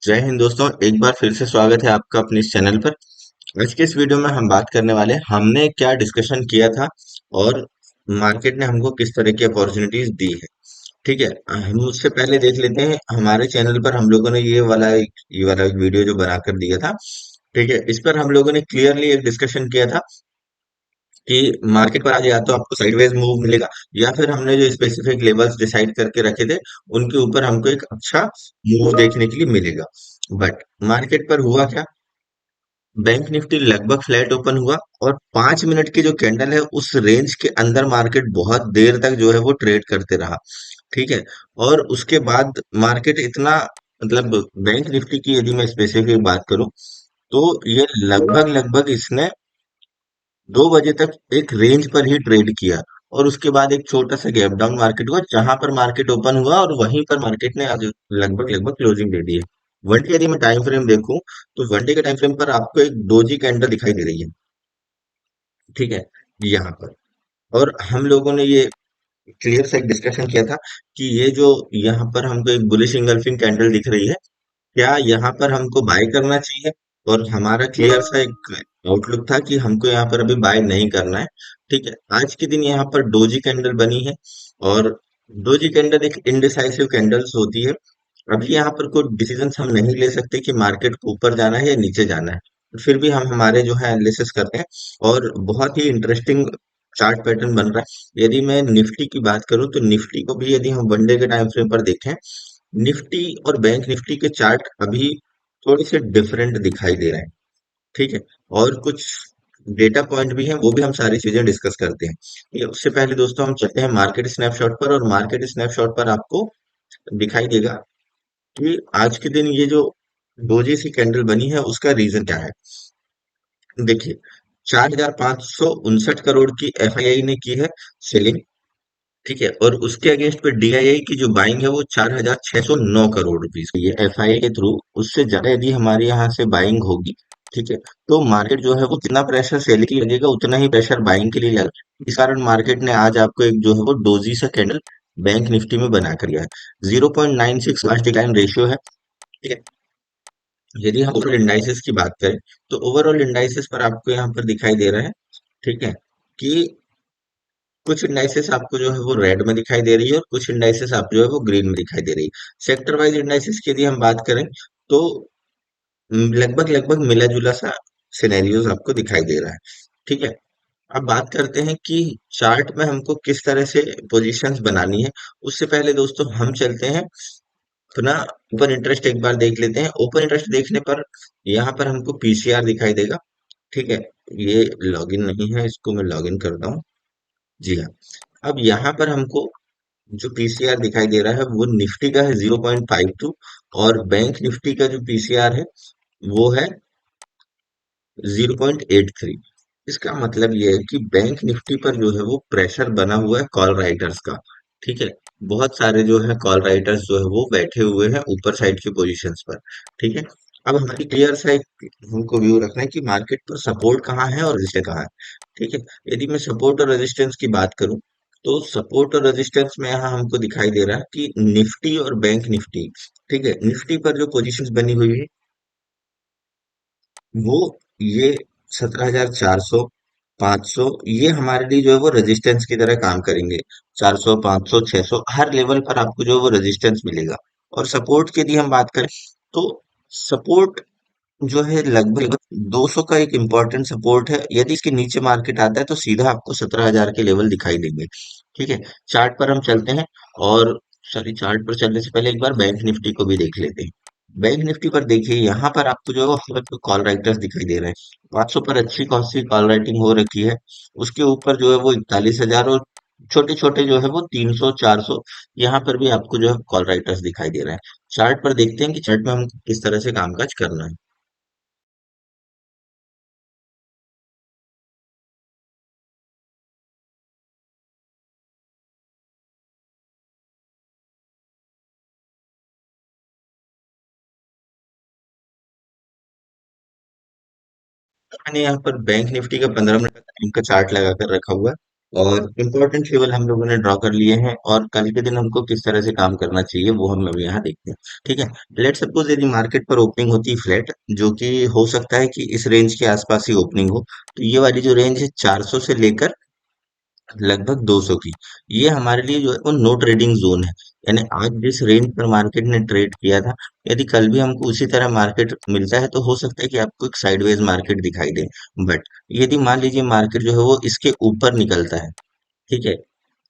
जय हिंद दोस्तों, एक बार फिर से स्वागत है आपका अपने इस चैनल पर। आज के इस वीडियो में हम बात करने वाले हैं हमने क्या डिस्कशन किया था और मार्केट ने हमको किस तरह की अपॉर्चुनिटीज दी है। ठीक है। हम उससे पहले देख लेते हैं हमारे चैनल पर हम लोगों ने ये वाला एक वीडियो जो बनाकर दिया था। ठीक है, इस पर हम लोगों ने क्लियरली एक डिस्कशन किया था कि मार्केट पर आज या तो आपको साइडवेज मूव मिलेगा या फिर हमने जो स्पेसिफिक लेवल्स डिसाइड करके रखे थे उनके ऊपर हमको एक अच्छा मूव देखने के लिए मिलेगा। बट मार्केट पर हुआ क्या? बैंक निफ्टी लगभग फ्लैट ओपन हुआ और 5 मिनट की जो कैंडल है उस रेंज के अंदर मार्केट बहुत देर तक जो है वो ट्रेड करते रहा। ठीक है। और उसके बाद मार्केट इतना, मतलब बैंक निफ्टी की यदि मैं स्पेसिफिक बात करूं तो ये लगभग लगभग इसने 2 बजे तक एक रेंज पर ही ट्रेड किया और उसके बाद एक छोटा सा गैप डाउन मार्केट हुआ जहां पर मार्केट ओपन हुआ और वहीं पर मार्केट ने आज लगभग लगभग क्लोजिंग दे दी है। वन डे यदि मैं टाइम फ्रेम देखूं तो वन डे के टाइम फ्रेम पर आपको एक डोजी कैंडल दिखाई दे रही है। ठीक है, यहाँ पर। और हम लोगों ने ये क्लियर सा एक डिस्कशन किया था कि ये जो यहाँ पर हमको एक बुलिश इंगल्फिंग कैंडल दिख रही है, क्या यहाँ पर हमको बाय करना चाहिए? और हमारा क्लियर सा एक आउटलुक था कि हमको यहाँ पर अभी बाय नहीं करना है। ठीक है, आज के दिन यहाँ पर डोजी कैंडल बनी है और डोजी कैंडल एक इनडिसाइसिव कैंडल्स होती है। अभी यहाँ पर कोई डिसीजंस हम नहीं ले सकते कि मार्केट को ऊपर जाना है या नीचे जाना है। फिर भी हम हमारे जो है एनालिसिस करते हैं और बहुत ही इंटरेस्टिंग चार्ट पैटर्न बन रहा है। यदि मैं निफ्टी की बात करूं तो निफ्टी को भी यदि हम वन डे के टाइम फ्रेम पर देखें, निफ्टी और बैंक निफ्टी के चार्ट अभी थोड़े से डिफरेंट दिखाई दे रहे हैं। ठीक है। और कुछ डेटा पॉइंट भी हैं, वो भी हम सारी चीजें डिस्कस करते हैं। ठीक है, उससे पहले दोस्तों हम चलते हैं मार्केट स्नैपशॉट पर और मार्केट स्नैपशॉट पर आपको दिखाई देगा कि आज के दिन ये जो डोजी सी कैंडल बनी है उसका रीजन क्या है। देखिए, 4,559 करोड़ की एफआईआई ने की है सेलिंग। ठीक है, और उसके अगेंस्ट पे डीआईआई की जो बाइंग है वो 4,609 करोड़ रुपीज की है एफआईआई के थ्रू। उससे ज्यादा यदि हमारे यहाँ से बाइंग होगी, ठीक है, तो मार्केट जो है वो जितना प्रेशर सेलिंग के लिए लगेगा उतना ही प्रेशर बाइंग के लिए लगेगा। इस कारण मार्केट ने आज आपको एक जो है वो डोजी सा कैंडल बैंक निफ्टी में बना कर दिया है। 0.96 लास्ट डिक्लाइन रेशियो है। ठीक है। यदि हम ओवरऑल इंडाइसेस की बात करें तो ओवरऑल इंडाइसेस पर आपको यहाँ पर दिखाई दे रहा है, ठीक है, कि कुछ इंडाइसेस आपको जो है वो रेड में दिखाई दे रही है और कुछ इंडाइसेस आपको जो है वो ग्रीन में दिखाई दे रही है। सेक्टर वाइज इंडाइसेस की यदि हम बात करें तो लगभग लगभग मिला जुला सा सिनेरियोज आपको दिखाई दे रहा है। ठीक है। अब बात करते हैं कि चार्ट में हमको किस तरह से पोजीशंस बनानी है। उससे पहले दोस्तों हम चलते हैं अपना ओपन इंटरेस्ट एक बार देख लेते हैं। ओपन इंटरेस्ट देखने पर यहाँ पर हमको पीसीआर दिखाई देगा। ठीक है, ये लॉगिन नहीं है, इसको मैं लॉगिन करता हूँ। जी हाँ। अब यहाँ पर हमको जो पीसीआर दिखाई दे रहा है वो निफ्टी का है 0.52 और बैंक निफ्टी का जो पीसीआर है वो है 0.83। इसका मतलब ये है कि बैंक निफ्टी पर जो है वो प्रेशर बना हुआ है कॉल राइटर्स का। ठीक है, बहुत सारे जो है कॉल राइटर्स जो है वो बैठे हुए हैं ऊपर साइड की पोजीशंस पर। ठीक है। अब हमारी क्लियर सा एक हमको व्यू रखना है कि मार्केट पर सपोर्ट कहाँ है और रेजिस्टेंस कहाँ है। ठीक है, यदि मैं सपोर्ट और रेजिस्टेंस की बात करूं तो सपोर्ट और रेजिस्टेंस में यहाँ हमको दिखाई दे रहा है कि निफ्टी और बैंक निफ्टी, ठीक है, निफ्टी पर जो पोजीशंस बनी हुई है वो ये 17,400, 500 ये हमारे लिए जो है वो रेजिस्टेंस की तरह काम करेंगे। 400, 500, 600 हर लेवल पर आपको जो है वो रेजिस्टेंस मिलेगा। और सपोर्ट की यदि हम बात करें तो सपोर्ट जो है लगभग 200 का एक इम्पोर्टेंट सपोर्ट है। यदि इसके नीचे मार्केट आता है तो सीधा आपको 17,000 के लेवल दिखाई देंगे। ठीक है। चार्ट पर हम चलते हैं और सॉरी, चार्ट पर चलने से पहले एक बार बैंक निफ्टी को भी देख लेते हैं। बैंक निफ्टी पर देखिए यहाँ पर आपको जो है वो हर वक्त कॉल राइटर्स दिखाई दे रहे हैं। 500 पर अच्छी खासी कॉल राइटिंग हो रखी है। उसके ऊपर जो है वो 41,000 और छोटे छोटे जो है वो 300, 400, यहाँ पर भी आपको जो है कॉल राइटर्स दिखाई दे रहे हैं। चार्ट पर देखते हैं कि चार्ट में हम किस तरह से कामकाज करना है। मैंने यहाँ पर बैंक निफ्टी का 15 मिनट का टाइम का चार्ट लगा कर रखा हुआ है। और इम्पोर्टेंट लेवल हम लोगों ने ड्रॉ कर लिए हैं, और कल के दिन हमको किस तरह से काम करना चाहिए वो हम अभी यहाँ देखते हैं। ठीक है, लेट सपोज यदि मार्केट पर ओपनिंग होती है फ्लैट, जो कि हो सकता है कि इस रेंज के आसपास ही ओपनिंग हो, तो ये वाली जो रेंज है 400 से लेकर लगभग 200 की, ये हमारे लिए जो है वो नो ट्रेडिंग जोन है। यानी आज जिस रेंज पर मार्केट ने ट्रेड किया था, यदि कल भी हमको उसी तरह मार्केट मिलता है तो हो सकता है कि आपको एक साइडवेज मार्केट दिखाई दे। बट यदि मान लीजिए मार्केट जो है वो इसके ऊपर निकलता है, ठीक है,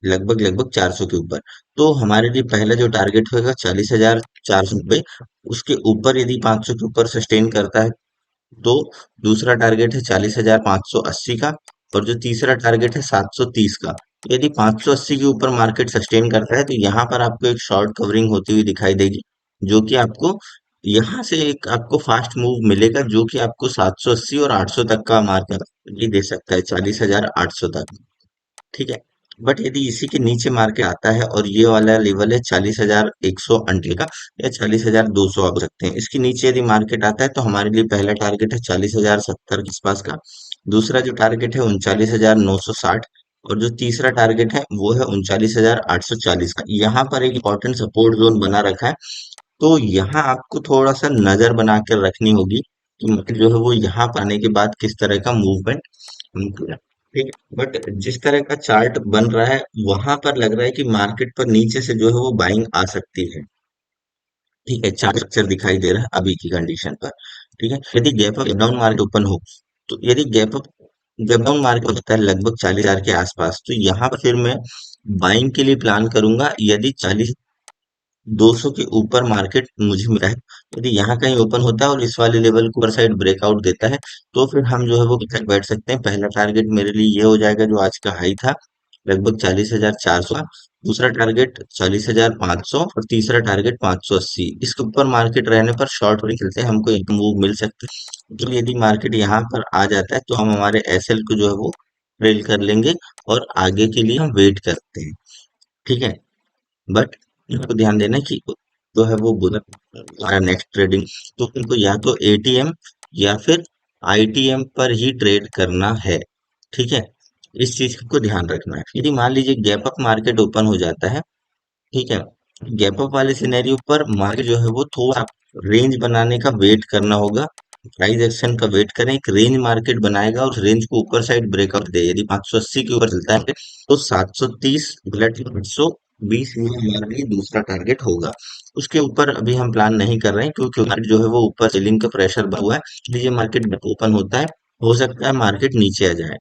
लगभग लगभग 400 के ऊपर, तो हमारे लिए पहला जो टारगेट होगा 40,490। उसके ऊपर यदि 500 के ऊपर सस्टेन करता है तो दूसरा टारगेट है 40,580 का, और जो तीसरा टारगेट है 730 का। यदि 580 के ऊपर मार्केट सस्टेन करता है तो यहाँ पर आपको एक शॉर्ट कवरिंग होती हुई दिखाई देगी, जो कि आपको यहाँ से एक आपको फास्ट मूव मिलेगा, जो कि आपको 780 और 800 तक का मार्केट ये दे सकता है, 40,800 तक। ठीक है, बट यदि इसी के नीचे मार्केट आता है और ये वाला लेवल है 40,180 का या 40,200 आप सकते हैं, इसके नीचे यदि मार्केट आता है तो हमारे लिए पहला टारगेट है 40,070 के आसपास का, दूसरा जो टारगेट है 39,960, और जो तीसरा टारगेट है वो है 39,840 का। यहाँ पर एक इंपॉर्टेंट सपोर्ट जोन बना रखा है, तो यहाँ आपको थोड़ा सा नजर बना कर रखनी होगी कि मार्केट जो है वो यहाँ पर आने के बाद किस तरह का मूवमेंट हमको है। ठीक है, बट जिस तरह का चार्ट बन रहा है वहां पर लग रहा है कि मार्केट पर नीचे से जो है वो बाइंग आ सकती है। ठीक है, चार्ट स्ट्रक्चर दिखाई दे रहा है अभी की कंडीशन पर। ठीक है, यदि gap up down market open हो, तो यदि गैप डाउन मार्केट होता है लगभग 40,000 के आसपास, तो यहाँ पर फिर मैं बाइंग के लिए प्लान करूंगा। यदि 200 के ऊपर मार्केट मुझे मिला है, यदि यहाँ कहीं ओपन होता है और इस वाले लेवल को ऊपर साइड ब्रेकआउट देता है, तो फिर हम जो है वो तक बैठ सकते हैं। पहला टारगेट मेरे लिए ये हो जाएगा जो आज का हाई था, लगभग 40,400। दूसरा टारगेट 40,500 और तीसरा टारगेट 580। इसके ऊपर मार्केट रहने पर शॉर्ट निकलते हैं, हमको एक मूव मिल सकती है। तो यदि मार्केट यहाँ पर आ जाता है तो हम हमारे एसएल को जो है वो ट्रेल कर लेंगे, और आगे के लिए हम वेट करते हैं। ठीक है, बट इनको ध्यान देना कि जो है वो हमारा नेक्स्ट ट्रेडिंग, तो उनको या तो एटीएम या फिर आईटीएम पर ही ट्रेड करना है। ठीक है, इस चीज को ध्यान रखना है। यदि मान लीजिए गैप अप मार्केट ओपन हो जाता है, ठीक है, गैप अप वाले सिनेरियो पर मार्केट जो है वो थोड़ा रेंज बनाने का वेट करना होगा। प्राइस एक्शन का वेट करें, एक रेंज मार्केट बनाएगा और रेंज को ऊपर साइड ब्रेकआउट दे। यदि 580 के ऊपर चलता है तो 730 बुलेट 820 ये हमारे लिए दूसरा टारगेट होगा। उसके ऊपर अभी हम प्लान नहीं कर रहे हैं, क्योंकि मार्केट जो है वो ऊपर सेलिंग का प्रेशर बना हुआ है, इसलिए मार्केट ओपन होता है, हो सकता है मार्केट नीचे आ जाए।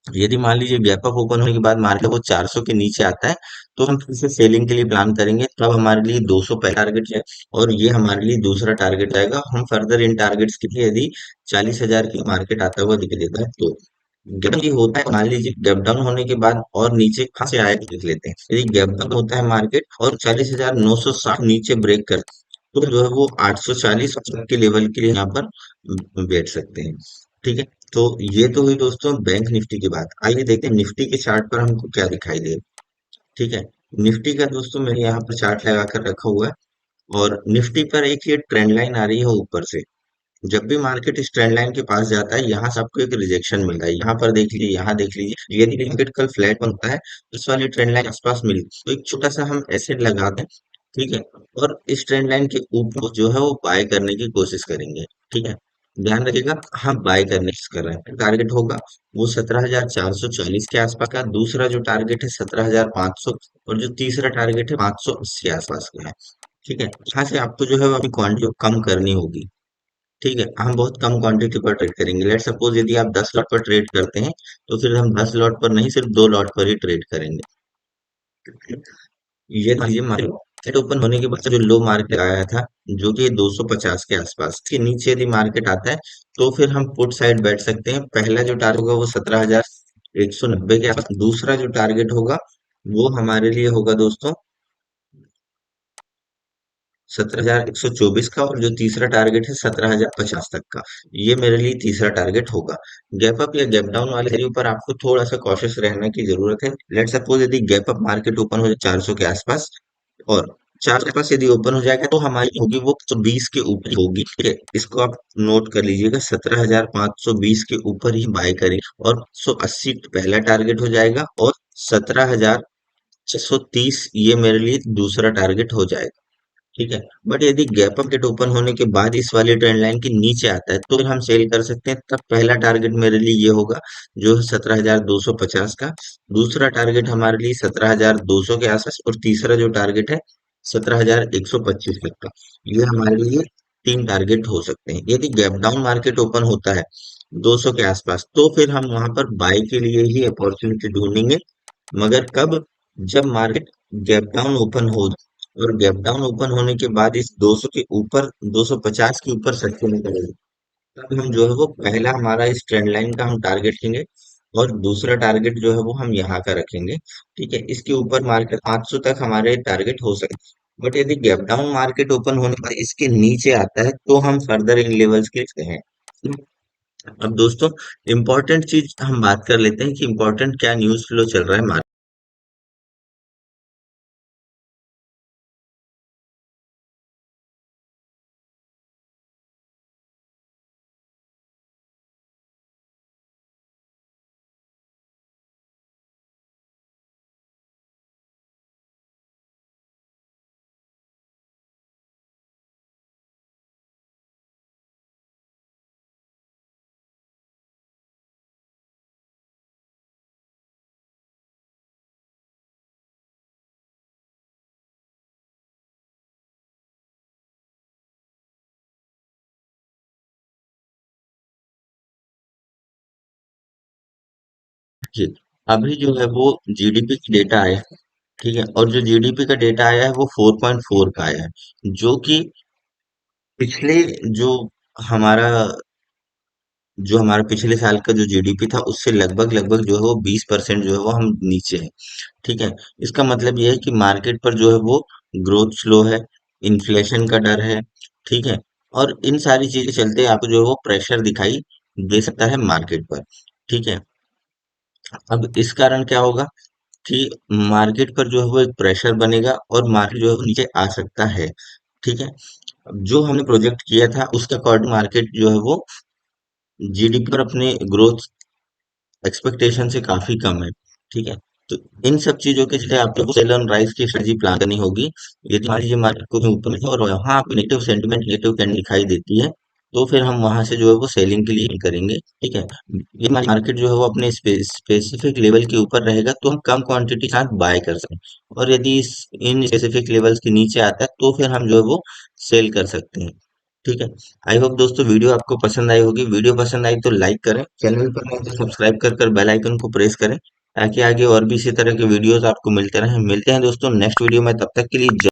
यदि मान लीजिए गैप अप ओपन होने के बाद मार्केट वो 400 के नीचे आता है, तो हम फिर से सेलिंग के लिए प्लान करेंगे। तब हमारे लिए 200 पहला टारगेट है, और ये हमारे लिए दूसरा टारगेट आएगा। हम फर्दर इन टारगेट्स के लिए यदि 40,000 की मार्केट आता हुआ दिख देता है तो जब ये होता है, मान लीजिए गैप डाउन होने के बाद और नीचे कहाँ से आए देख लेते हैं। यदि गैप डाउन होता है मार्केट और 40,960 नीचे ब्रेक कर, तो जो है वो 840 के लेवल के लिए यहाँ पर बैठ सकते हैं। ठीक है, तो ये तो हुई दोस्तों बैंक निफ्टी की बात। आइए देखते हैं निफ्टी के चार्ट पर हमको क्या दिखाई दे। ठीक है, निफ्टी का दोस्तों मैंने यहाँ पर चार्ट लगा कर रखा हुआ है, और निफ्टी पर एक ये ट्रेंड लाइन आ रही है ऊपर से। जब भी मार्केट इस ट्रेंड लाइन के पास जाता है, यहाँ से आपको एक रिजेक्शन मिल रहा है। यहाँ पर देख लीजिए, यहाँ देख लीजिए, यदि मार्केट कल फ्लैट बनता है तो इस वाली ट्रेंड लाइन आसपास मिली तो एक छोटा सा हम एसेट लगा दें। ठीक है, और इस ट्रेंड लाइन के ऊपर जो है वो बाय करने की कोशिश करेंगे। ठीक है, ध्यान रखिएगा, हम बाय करने की कोशिश कर रहे हैं। टारगेट होगा वो 17,440 के आसपास का, दूसरा जो टारगेट है 17,500, और जो तीसरा टारगेट है 580 के आसपास का है। ठीक है, यहाँ से आपको जो है वो अपनी क्वांटिटी कम करनी होगी। ठीक है, हम बहुत कम क्वांटिटी पर ट्रेड करेंगे। लेट सपोज यदि आप 10 लॉट पर ट्रेड करते हैं, तो फिर हम 10 लॉट पर नहीं, सिर्फ 2 लॉट पर ही ट्रेड करेंगे। ये मार्केट ओपन होने के बाद जो लो मार्केट आया था, जो कि 250 के आसपास के नीचे यदि मार्केट आता है, तो फिर हम पुट साइड बैठ सकते हैं। पहला जो टारगेट होगा वो 17,190 के आसपास, दूसरा जो टारगेट होगा वो हमारे लिए होगा दोस्तों 17,124 का, और जो तीसरा टारगेट है 17,050 तक का। ये मेरे लिए तीसरा टारगेट होगा। गैप अप या गैप डाउन वाले एरिया पर आपको थोड़ा सा कॉशियस रहने की जरूरत है। लेट सपोज यदि गैप अप मार्केट ओपन हो जाए 400 के आसपास, और 50 के पास यदि ओपन हो जाएगा तो हमारी होगी वो 120 के ऊपर ही होगी। ठीक है, इसको आप नोट कर लीजिएगा, 17,520 के ऊपर ही बाय करें और 180 पहला टारगेट हो जाएगा और 17,630 ये मेरे लिए दूसरा टारगेट हो जाएगा। ठीक है, बट यदि गैप अप डेट ओपन होने के बाद इस वाली ट्रेंड लाइन के नीचे आता है तो फिर हम सेल कर सकते हैं। तब पहला टारगेट मेरे लिए ये होगा जो है 17,250 का, दूसरा टारगेट हमारे लिए 17,200 के आसपास और तीसरा जो टारगेट है 17,125 तक का। ये हमारे लिए तीन टारगेट हो सकते हैं। यदि गैप डाउन मार्केट ओपन होता है 200 के आसपास तो फिर हम वहां पर बाय के लिए ही अपॉर्चुनिटी ढूंढेंगे, मगर कब, जब मार्केट गैप डाउन ओपन हो और गैप डाउन ओपन होने के बाद इस 200 के ऊपर 250 के ऊपर सस्ते में करेंगे, तब हम जो है वो पहला हमारा इस ट्रेंड लाइन का हम टारगेट लेंगे और दूसरा टारगेट जो है वो हम यहाँ का रखेंगे। ठीक है, इसके ऊपर मार्केट 800 तक हमारे टारगेट हो सकते, बट यदि गैप डाउन मार्केट ओपन होने पर इसके नीचे आता है तो हम फर्दर इन लेवल्स के लिए हैं। अब दोस्तों, इम्पोर्टेंट चीज हम बात कर लेते हैं कि इम्पोर्टेंट क्या न्यूज फ्लो चल रहा है मार्केट। जी, अभी जो है वो जीडीपी की डेटा आया है। ठीक है, और जो जीडीपी का डेटा आया है वो 4.4 का आया है, जो कि पिछले जो हमारा जो हमारा पिछले साल का जो जीडीपी था उससे लगभग लगभग जो है वो 20% जो है वो हम नीचे है। ठीक है, इसका मतलब ये है कि मार्केट पर जो है वो ग्रोथ स्लो है, इन्फ्लेशन का डर है। ठीक है, और इन सारी चीजें चलते आपको जो है वो प्रेशर दिखाई दे सकता है मार्केट पर। ठीक है, अब इस कारण क्या होगा कि मार्केट पर जो है वो एक प्रेशर बनेगा और मार्केट जो है वो नीचे आ सकता है। ठीक है, अब जो हमने प्रोजेक्ट किया था उसके अकॉर्डिंग मार्केट जो है वो जीडीपी पर अपने ग्रोथ एक्सपेक्टेशन से काफी कम है। ठीक है, तो इन सब चीजों के लिए आपको सेल ऑन राइज की स्ट्रेटजी प्लान करनी होगी। यदि मान लीजिए मार्केट को ऊपर है और वहां आपको नेगेटिव सेंटिमेंट नेगेटिव कैंडल दिखाई देती है तो फिर हम वहां से जो है वो सेलिंग के लिए करेंगे। ठीक है, ये मार्केट जो है वो अपने स्पेसिफिक लेवल के ऊपर रहेगा तो हम कम क्वांटिटी के साथ बाय कर सकते हैं, और यदि इन स्पेसिफिक लेवल्स के नीचे आता है तो फिर हम जो है वो सेल कर सकते हैं। ठीक है, आई होप दोस्तों वीडियो आपको पसंद आई होगी। वीडियो पसंद आई तो लाइक करें, चैनल पर नए तो सब्सक्राइब कर बेल आइकन को प्रेस करें ताकि आगे और भी इसी तरह के वीडियोस आपको मिलते रहें। मिलते हैं दोस्तों नेक्स्ट वीडियो में, तब तक के लिए जय